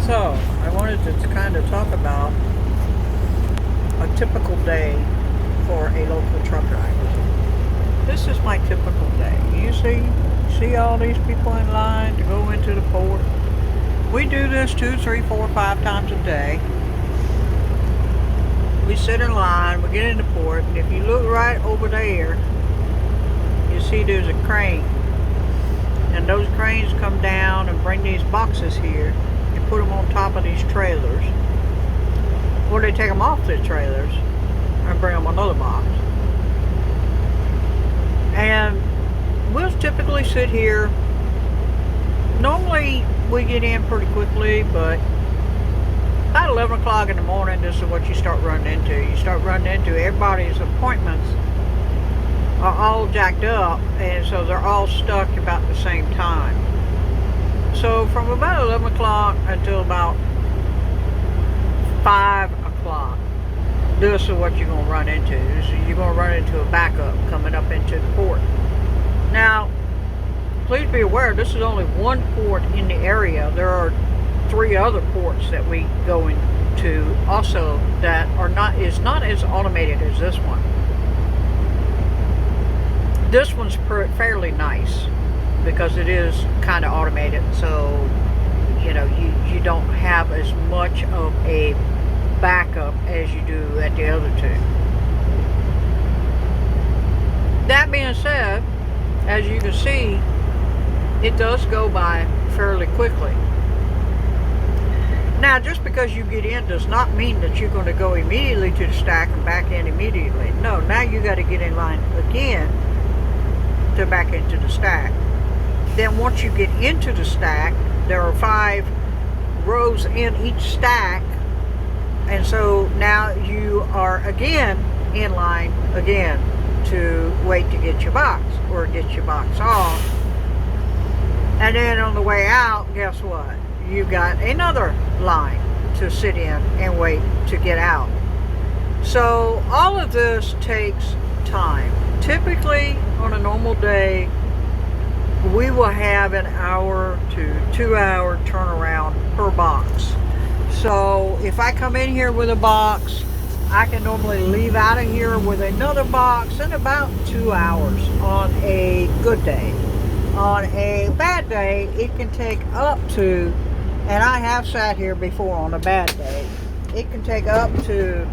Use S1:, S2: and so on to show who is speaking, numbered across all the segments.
S1: So, I wanted to kind of talk about a typical day for a local truck driver. This is my typical day. You see all these people in line to go into the port. We do this 2, 3, 4, 5 times a day. We sit in line, we get in the port, and if you look right over there, you see there's a crane. And those cranes come down and bring these boxes here and put them on top of these trailers. Or they take them off the trailers and bring them another box. And we'll typically sit here. Normally we get in pretty quickly, but about 11 o'clock in the morning, this is what you start running into. You start running into everybody's appointments are all jacked up, and so they're all stuck about the same time. So from about 11 o'clock until about 5 o'clock, this is what you're going to run into. You're going to run into a backup coming up into the port. Now, please be aware, this is only one port in the area. There are 3 other ports that we go into also that is not as automated as this one. This one's fairly nice because it is kind of automated, so you know you don't have as much of a backup as you do at the other 2. That being said, as you can see, it does go by fairly quickly. Now, just because you get in does not mean that you're going to go immediately to the stack and back in immediately. No, now you got to get in line again to back into the stack. Then once you get into the stack, there are 5 rows in each stack, and so now you are again in line again to wait to get your box or get your box off. And then on the way out, guess what? You've got another line to sit in and wait to get out. So all of this takes time. Typically on a normal day, we will have an hour to 2 hour turnaround per box. So if I come in here with a box, I can normally leave out of here with another box in about 2 hours on a good day. On a bad day, it can take up to, and I have sat here before on a bad day, it can take up to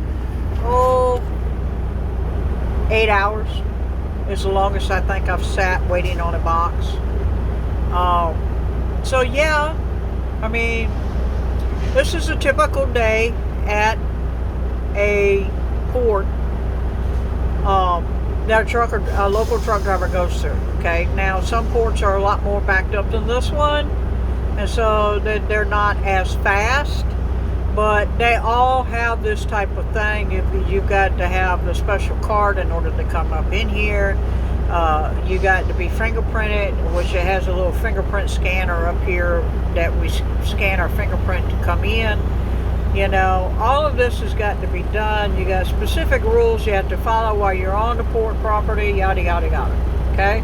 S1: 8 hours. It's the longest I think I've sat waiting on a box. So yeah, I mean, this is a typical day at a port that a local truck driver goes through. Okay, now some ports are a lot more backed up than this one, and so they're not as fast, but they all have this type of thing. You've got to have the special card in order to come up in here. You got to be fingerprinted, which it has a little fingerprint scanner up here that we scan our fingerprint to come in. You know, all of this has got to be done. You got specific rules you have to follow while you're on the port property, yada yada yada. Okay?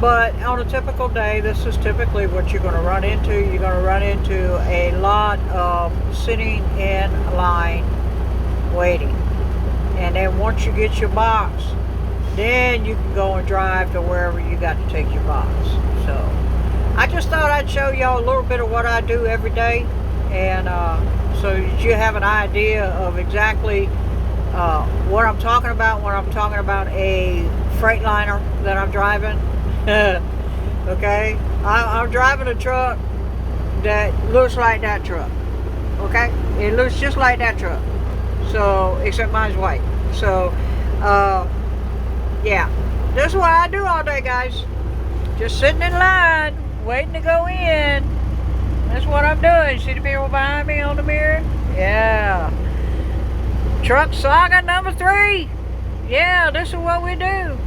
S1: But on a typical day, this is typically what you're going to run into. You're going to run into a lot of sitting in line waiting. And then once you get your box, then you can go and drive to wherever you got to take your box. So I just thought I'd show y'all a little bit of what I do every day, and so that you have an idea of exactly what I'm talking about when I'm talking about a Freightliner that I'm driving. Okay, I'm driving a truck that looks like that truck. Okay, it looks just like that truck, so except mine's white. So yeah, this is what I do all day, guys. Just sitting in line waiting to go in. That's what I'm doing. See the people behind me on the mirror? Yeah, truck saga number 3. Yeah, this is what we do.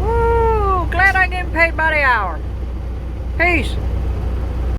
S1: Woo! Glad I'm getting paid by the hour. Peace.